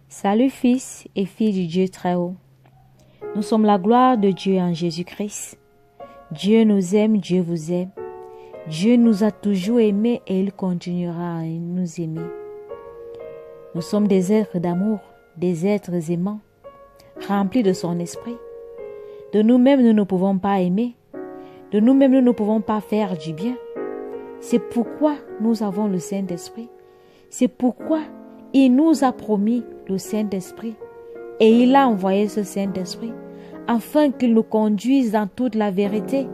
Salut fils et filles du Dieu très haut. Nous sommes la gloire de Dieu en Jésus-Christ. Dieu nous aime, Dieu vous aime. Dieu nous a toujours aimés et il continuera à nous aimer. Nous sommes des êtres d'amour, des êtres aimants, remplis de son esprit. De nous-mêmes, nous ne pouvons pas aimer. De nous-mêmes, nous ne pouvons pas faire du bien. C'est pourquoi nous avons le Saint-Esprit. C'est pourquoi il nous a promis le Saint-Esprit. Et il a envoyé ce Saint-Esprit afin qu'il nous conduise dans toute la vérité,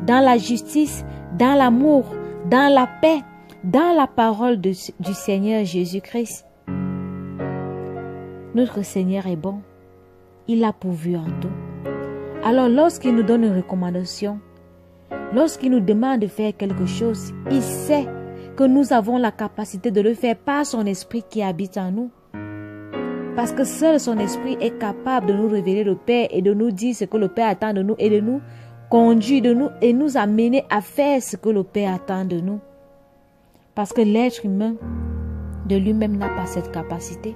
dans la justice, dans l'amour, dans la paix, dans la parole du Seigneur Jésus-Christ. Notre Seigneur est bon. Il a pourvu en tout. Alors lorsqu'il nous donne une recommandation, lorsqu'il nous demande de faire quelque chose, il sait que nous avons la capacité de le faire par son esprit qui habite en nous. Parce que seul son esprit est capable de nous révéler le Père et de nous dire ce que le Père attend de nous et de nous conduire de nous et nous amener à faire ce que le Père attend de nous. Parce que l'être humain de lui-même n'a pas cette capacité.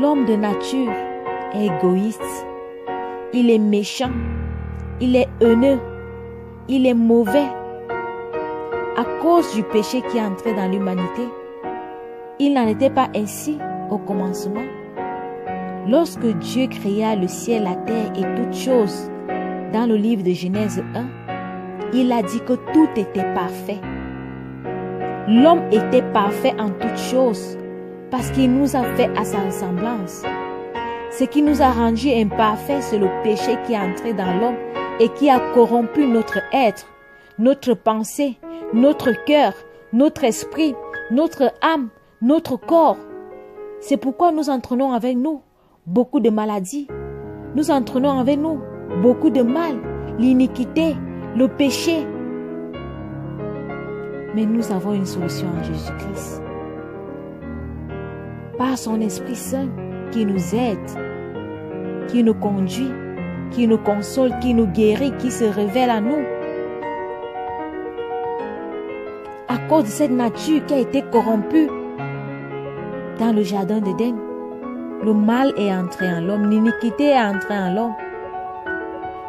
L'homme de nature est égoïste, il est méchant, il est haineux, il est mauvais. À cause du péché qui est entré dans l'humanité, il n'en était pas ainsi au commencement. Lorsque Dieu créa le ciel, la terre et toutes choses, dans le livre de Genèse 1, il a dit que tout était parfait. L'homme était parfait en toutes choses parce qu'il nous a fait à sa ressemblance. Ce qui nous a rendus imparfaits, c'est le péché qui est entré dans l'homme et qui a corrompu notre être, notre pensée, notre cœur, notre esprit, notre âme, notre corps. C'est pourquoi nous entraînons avec nous beaucoup de maladies. Nous entraînons avec nous beaucoup de mal, l'iniquité, le péché. Mais nous avons une solution en Jésus-Christ. Par son Esprit Saint qui nous aide, qui nous conduit, qui nous console, qui nous guérit, qui se révèle à nous. À cause de cette nature qui a été corrompue dans le jardin d'Éden, le mal est entré en l'homme, l'iniquité est entrée en l'homme.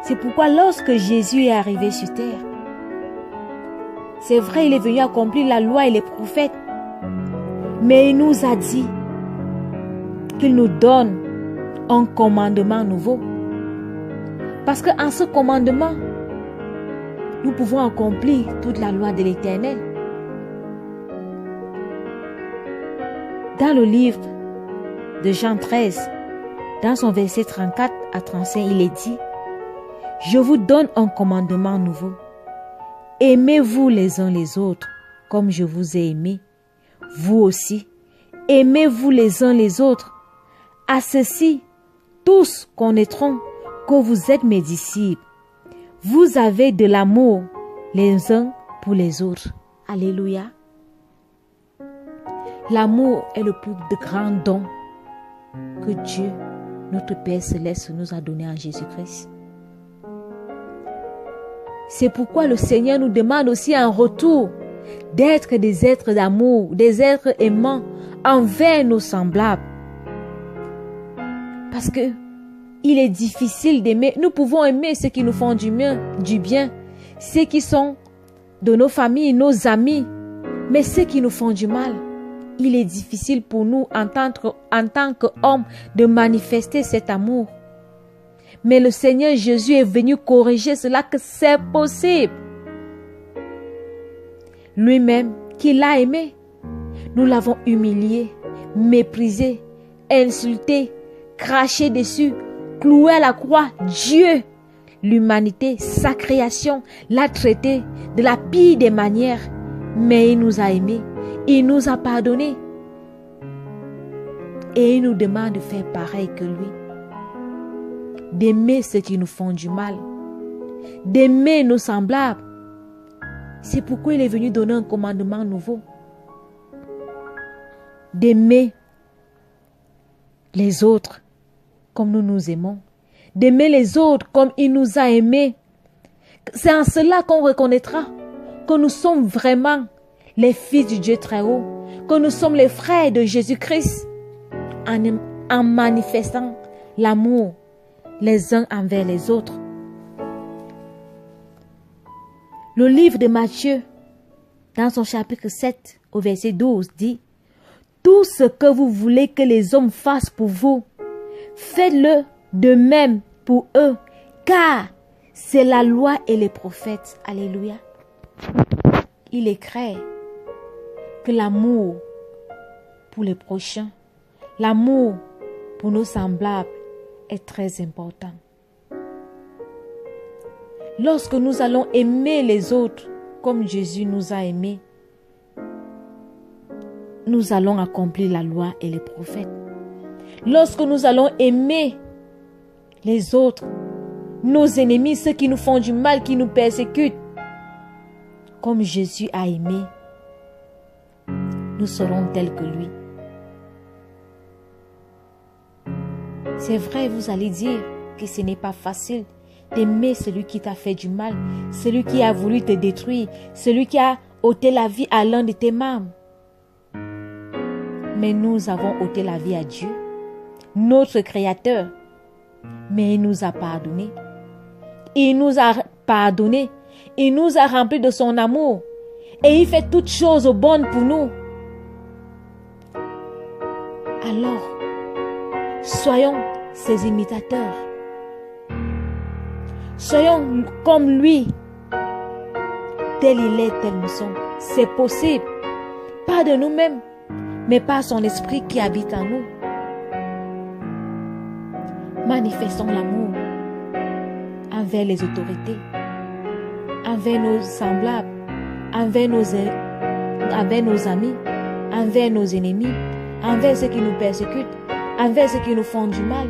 C'est pourquoi lorsque Jésus est arrivé sur terre, c'est vrai, il est venu accomplir la loi et les prophètes, mais il nous a dit qu'il nous donne un commandement nouveau. Parce qu'en ce commandement, nous pouvons accomplir toute la loi de l'Éternel. Dans le livre de Jean 13, dans son verset 34 à 35, il est dit: « Je vous donne un commandement nouveau. Aimez-vous les uns les autres comme je vous ai aimé. Vous aussi, aimez-vous les uns les autres. À ceci, tous connaîtront que vous êtes mes disciples. Vous avez de l'amour les uns pour les autres. » Alléluia. L'amour est le plus grand don que Dieu, notre Père Céleste, nous a donné en Jésus-Christ. C'est pourquoi le Seigneur nous demande aussi en retour d'être des êtres d'amour, des êtres aimants envers nos semblables. Parce que il est difficile d'aimer. Nous pouvons aimer ceux qui nous font du bien, ceux qui sont de nos familles, nos amis, mais ceux qui nous font du mal, il est difficile pour nous en tant qu'hommes de manifester cet amour. Mais le Seigneur Jésus est venu corriger cela, que c'est possible. Lui-même, qui l'a aimé, nous l'avons humilié, méprisé, insulté, craché dessus, cloué à la croix. Dieu, l'humanité, sa création, l'a traité de la pire des manières. Mais il nous a aimés, il nous a pardonnés. Et il nous demande de faire pareil que lui. D'aimer ceux qui nous font du mal, d'aimer nos semblables. C'est pourquoi il est venu donner un commandement nouveau. D'aimer les autres comme nous nous aimons. D'aimer les autres comme il nous a aimés. C'est en cela qu'on reconnaîtra que nous sommes vraiment les fils du Dieu très haut. que nous sommes les frères de Jésus-Christ en manifestant l'amour les uns envers les autres. Le livre de Matthieu, dans son chapitre 7, au verset 12, dit: tout ce que vous voulez que les hommes fassent pour vous, faites-le de même pour eux, car c'est la loi et les prophètes. Alléluia. Il est clair que l'amour pour les prochains, l'amour pour nos semblables est très important. Lorsque nous allons aimer les autres comme Jésus nous a aimés, nous allons accomplir la loi et les prophètes. Lorsque nous allons aimer les autres, nos ennemis, ceux qui nous font du mal, qui nous persécutent, comme Jésus a aimé, nous serons tels que lui. C'est vrai, vous allez dire que ce n'est pas facile d'aimer celui qui t'a fait du mal, celui qui a voulu te détruire, celui qui a ôté la vie à l'un de tes membres. Mais nous avons ôté la vie à Dieu, notre Créateur. Mais il nous a pardonné. Il nous a pardonné. Il nous a remplis de son amour. Et il fait toutes choses bonnes pour nous. Alors, soyons ses imitateurs. Soyons comme lui. Tel il est, tel nous sommes. C'est possible. Pas de nous-mêmes, mais par son esprit qui habite en nous. Manifestons l'amour envers les autorités, envers nos semblables, envers nos amis, envers nos ennemis, envers ceux qui nous persécutent, envers ceux qui nous font du mal.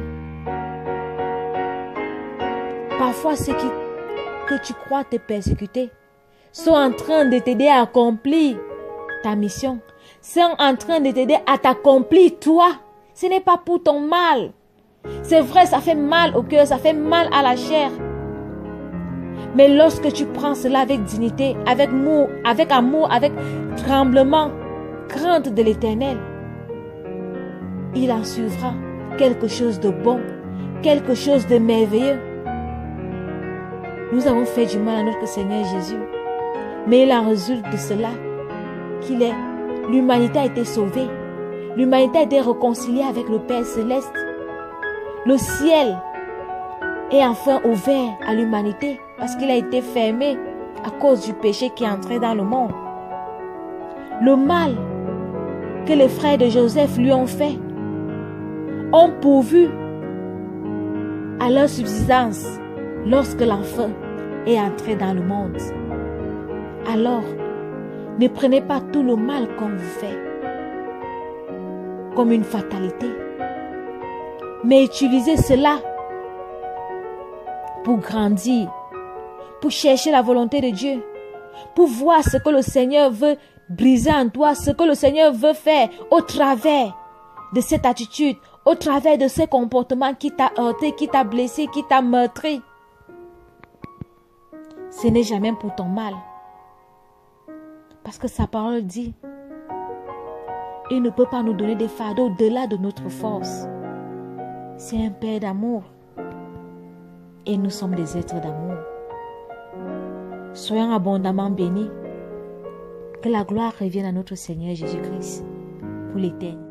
Parfois, ceux que tu crois te persécuter sont en train de t'aider à accomplir ta mission, sont en train de t'aider à t'accomplir toi. Ce n'est pas pour ton mal. C'est vrai, ça fait mal au cœur, ça fait mal à la chair. Mais lorsque tu prends cela avec dignité, avec amour, avec tremblement, crainte de l'Éternel, il en suivra quelque chose de bon, quelque chose de merveilleux. Nous avons fait du mal à notre Seigneur Jésus, mais il en résulte de cela l'humanité a été sauvée, l'humanité a été réconciliée avec le Père Céleste. Le ciel est enfin ouvert à l'humanité parce qu'il a été fermé à cause du péché qui est entré dans le monde. Le mal que les frères de Joseph lui ont fait ont pourvu à leur subsistance lorsque l'enfant est entré dans le monde. Alors, ne prenez pas tout le mal qu'on vous fait comme une fatalité, mais utilisez cela pour grandir, pour chercher la volonté de Dieu, pour voir ce que le Seigneur veut briser en toi, ce que le Seigneur veut faire au travers de cette attitude, au travers de ce comportement qui t'a heurté, qui t'a blessé, qui t'a meurtri. Ce n'est jamais pour ton mal. Parce que sa parole dit, il ne peut pas nous donner des fardeaux au-delà de notre force. C'est un Père d'amour. Et nous sommes des êtres d'amour. Soyons abondamment bénis. Que la gloire revienne à notre Seigneur Jésus-Christ pour l'éternité.